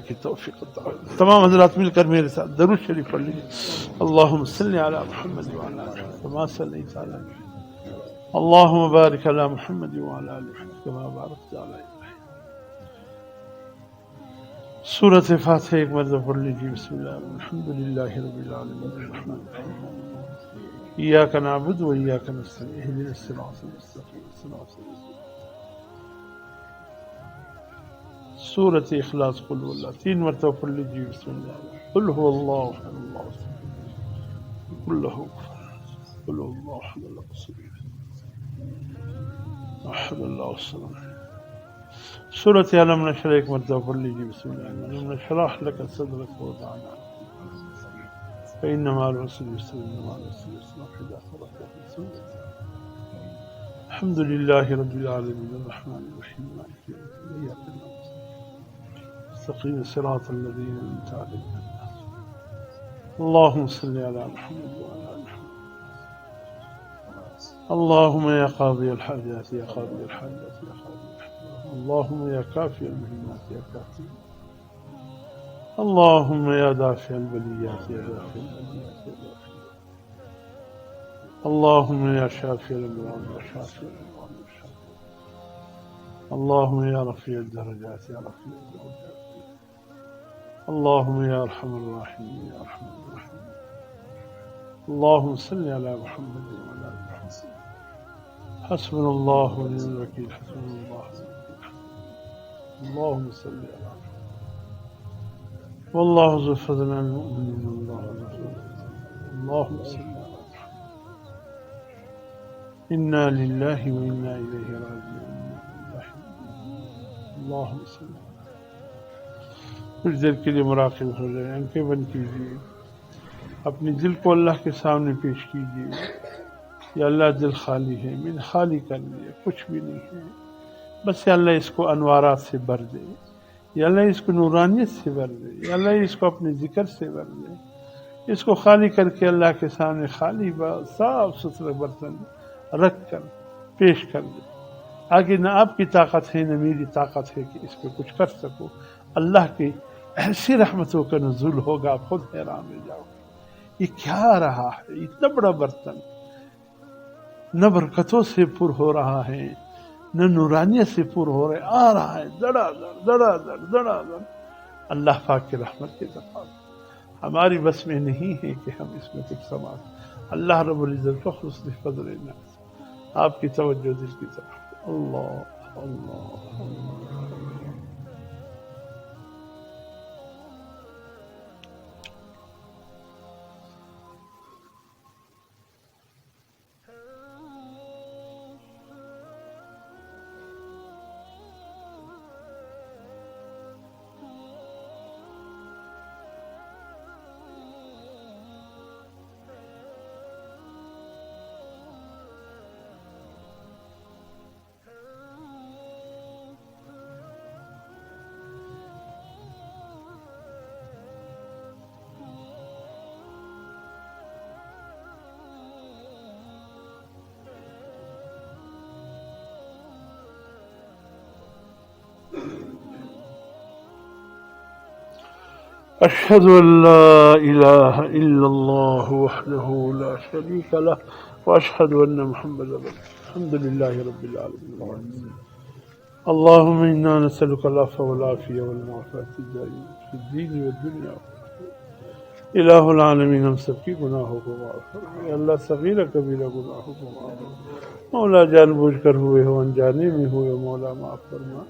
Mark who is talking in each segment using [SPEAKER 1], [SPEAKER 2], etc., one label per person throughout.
[SPEAKER 1] کی توفیق عطا فرما۔ تمام حضرات مل کر میرے ساتھ درود شریف پڑھ لیجیے۔ اللہم صلی علی محمد وعلی آل محمد کما صلیت علی ابراہیم، اللہم بارک علی محمد وعلی آل محمد کما بارکت علی ابراہیم۔ سورۃ فاتحہ ایک مرتبہ پڑھ لیجیے۔ بسم اللہ الحمد للہ رب العالمین الرحمن الرحیم ایاک نعبد و ایاک نستعین اہدنا الصراط المستقیم صراط الذین۔ سورۃ اخلاص قل هو اللہ تین مرتبہ پڑھ لیجیے۔ بسم اللہ قل هو اللہ احد اللہ الصمد قل له قل هو اللہ احد اللہ الصمد احد اللہ الصمد۔ سورۃ علم نشرح ایک مرتبہ پڑھ لیجیے۔ بسم اللہ علم نشرح لک صدرک ووضعنا فإن مع العسر يسرا إن مع العسر يسرا فإذا فرغت فانصب الحمد للہ رب العالمین الرحمن الرحیم مالک یوم الدین ایاک نعبد استقیم صراط الذین انعمت علیہم اللہم صلی علی محمد وعلی آل محمد اللہم یا قاضی الحاجات یا قاضی الحاجات یا قاضی الحاجات اللہم یا کافی المہمات یا کافی اللہم یا دافع البلیات یا دافع البلیات یا دافع اللہم یا شافی الامراض یا شافی الامراض یا شافی اللہم یا رفیع الدرجات یا رفیع الدرجات اللہم یا ارحم الراحمین یا ارحم الراحمین اللہم صلی علی محمد وعلی آل محمد حسبنا اللہ ونعم الوکیل حسبنا اللہ ونعم الوکیل اللہم صلی علی محمد واللہ ذو الفضل علی المؤمنین واللہ ذو الفضل اللہم صلی علی محمد انا للہ و انا الیہ راجعون اللہم صلی علی کچھ دیر کے لیے مراقب ہو جائے، آنکھیں بند کیجیے، اپنے دل کو اللہ کے سامنے پیش کیجیے۔ یا اللہ دل خالی ہے، میں نے خالی کر لیا، کچھ بھی نہیں ہے، بس یا اللہ اس کو انوارات سے بھر دے، یا اللہ اس کو نورانیت سے بھر دے، یا اللہ اس کو اپنے ذکر سے بھر دے۔ اس کو خالی کر کے اللہ کے سامنے خالی صاف ستھرا برتن رکھ کر پیش کر دے۔ آگے نہ آپ کی طاقت ہے نہ میری طاقت ہے کہ اس پہ کچھ کر سکو۔ اللہ کی ایسی رحمتوں کا نزول ہوگا، آپ خود حیران ہو جاؤ گے یہ کیا رہا ہے، اتنا بڑا برتن نہ برکتوں سے پر ہو رہا ہے نہ نورانیت سے پر ہو رہا ہے، آ رہا ہے دڑا دڑ دڑا دڑ دڑا دڑ۔ اللہ پاک کی رحمت کے دفعہ ہماری بس میں نہیں ہے کہ ہم اس میں کچھ سماج۔ اللہ رب العزت کو حسن فضل ناز آپ کی توجہ دل کی طرف۔ اللہ اللہ اللہ۔ أشهد أن لا إله إلا الله وحده لا شريك له وأشهد أن محمدا عبده الحمد لله رب العالمين اللهم إنا نسألك العفو والعافية والمعافاة الدائمة في الدين والدنيا الہ العالمین ہم سب کی گناہوں کو معاف فرما یا اللہ، صغیرہ کبیرہ گناہوں کو معاف فرما مولا، جان بوجھ کر ہوئے ہو انجانے میں ہوئے مولا معاف فرما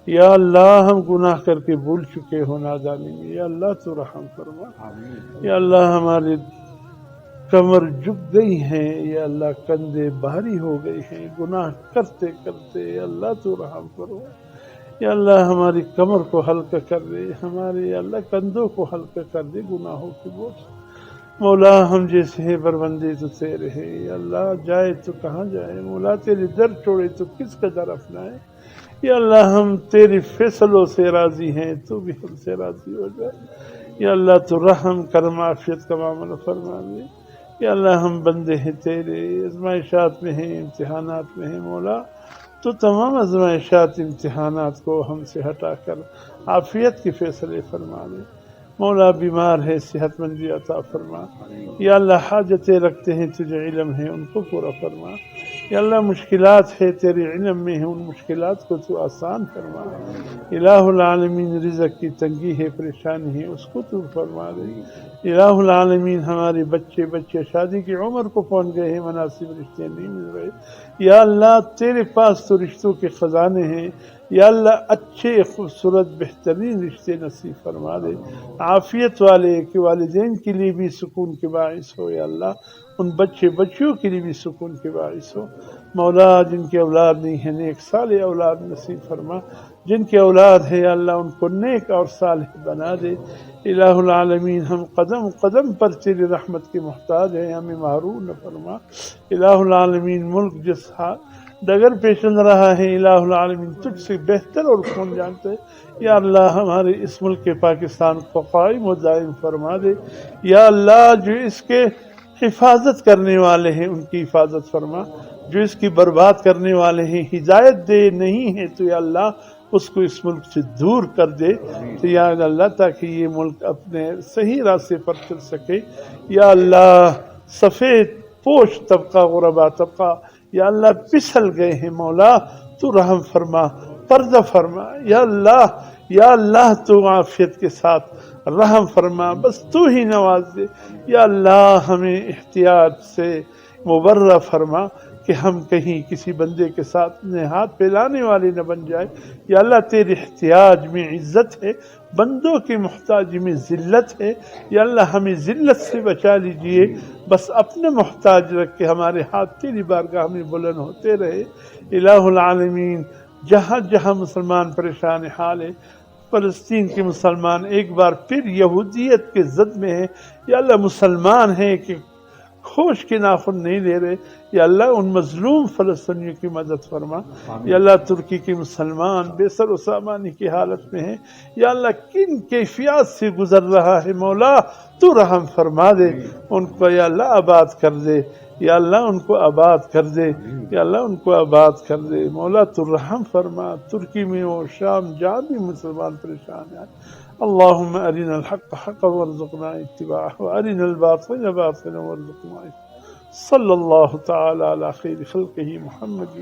[SPEAKER 1] یا اللہ، ہم گناہ کر کے بھول چکے ہو نادانی میں یا اللہ تو رحم فرما یا اللہ، ہمارے کمر جھک گئی ہیں یا اللہ، کندھے بھاری ہو گئے ہیں گناہ کرتے کرتے یا اللہ تو رحم فرما یا اللہ، ہماری کمر کو ہلکا کر دے، ہمارے یا اللہ کندھوں کو ہلکا کر دے گناہوں کے بوجھ مولا، ہم جیسے ہیں بربندے تو تیرے ہیں یا اللہ، جائے تو کہاں جائے مولا، تیرے در چھوڑے تو کس کا در اپنائے یا اللہ، ہم تیرے فیصلوں سے راضی ہیں تو بھی ہم سے راضی ہو جائے یا اللہ، تو رحم کرم عافیت کا معاملہ فرما دے یا اللہ، ہم بندے ہیں تیرے، آزمائشات میں ہیں امتحانات میں ہیں مولا، تو تمام آزمائشات امتحانات کو ہم سے ہٹا کر عافیت کے فیصلے فرما دے۔ مولا بیمار ہے صحت مندی عطا فرما۔ یا اللہ حاجتیں رکھتے ہیں تجھے علم ہے ان کو پورا فرما۔ یا اللہ مشکلات ہے تیرے علم میں ہے ان مشکلات کو تو آسان فرما۔ الہ العالمین رزق کی تنگی ہے پریشانی ہے اس کو تو فرما دے۔ الہ العالمین ہمارے بچے شادی کی عمر کو پہنچ گئے ہیں مناسب رشتے نہیں مل رہے، یا اللہ تیرے پاس تو رشتوں کے خزانے ہیں، یا اللہ اچھے خوبصورت بہترین رشتے نصیب فرما دے، عافیت والے کہ والدین کے لیے بھی سکون کے باعث ہو، یا اللہ ان بچیوں کے لیے بھی سکون کے باعث ہو۔ مولا جن کے اولاد نہیں ہے نیک صالح اولاد نصیب فرما، جن کے اولاد ہے یا اللہ ان کو نیک اور صالح بنا دے۔ الہ العالمین ہم قدم قدم پر تیری رحمت کے محتاج ہیں، ہمیں محروم نہ فرما۔ الہ العالمین ملک جس ڈگر پہ چل رہا ہے الہ العالمین تجھ سے بہتر اور کون جانتے ہیں، یا اللہ ہمارے اس ملک کے پاکستان کو قائم و دائم فرما دے۔ یا اللہ جو اس کے حفاظت کرنے والے ہیں ان کی حفاظت فرما، جو اس کی برباد کرنے والے ہیں ہدایت دے نہیں ہے تو یا اللہ اس کو اس ملک سے دور کر دے، تو یا اللہ تاکہ یہ ملک اپنے صحیح راستے پر چل سکے۔ یا اللہ سفید پوش طبقہ غربا طبقہ یا اللہ پسل گئے ہیں، مولا تو رحم فرما پردہ فرما، یا اللہ تو عافیت کے ساتھ رحم فرما، بس تو ہی نواز دے۔ یا اللہ ہمیں احتیاط سے مبرہ فرما کہ ہم کہیں کسی بندے کے ساتھ ہاتھ پھیلانے والے نہ بن جائے۔ یا اللہ تیرے احتیاج میں عزت ہے، بندوں کی محتاجی میں ذلت ہے، یا اللہ ہمیں ذلت سے بچا لیجئے، بس اپنے محتاج رکھ کے ہمارے ہاتھ تیری بارگاہ میں بلند ہوتے رہے۔ الہ العالمین جہاں جہاں مسلمان پریشان حال ہے، فلسطین کے مسلمان ایک بار پھر یہودیت کے زد میں ہیں، یا اللہ مسلمان ہیں کہ ہوش کے ناخن نہیں لے رہے، یا اللہ ان مظلوم فلسطینیوں کی مدد فرما۔ یا اللہ ترکی کے مسلمان بے سر و سامانی کی حالت میں ہیں، یا اللہ کن کیفیات سے گزر رہا ہے، مولا تو رحم فرما دے ان کو، یا اللہ آباد کر دے، یا اللہ ان کو آباد کر دے، یا اللہ ان کو آباد کر دے، مولا تو رحم فرما۔ ترکی میں و شام جہاں بھی مسلمان پریشان ہیں، اللهم أرنا الحق حقا وارزقنا اتباعه وأرنا الباطل باطلا وارزقنا اجتنابه۔ صلى الله تعالى على خير خلقه محمد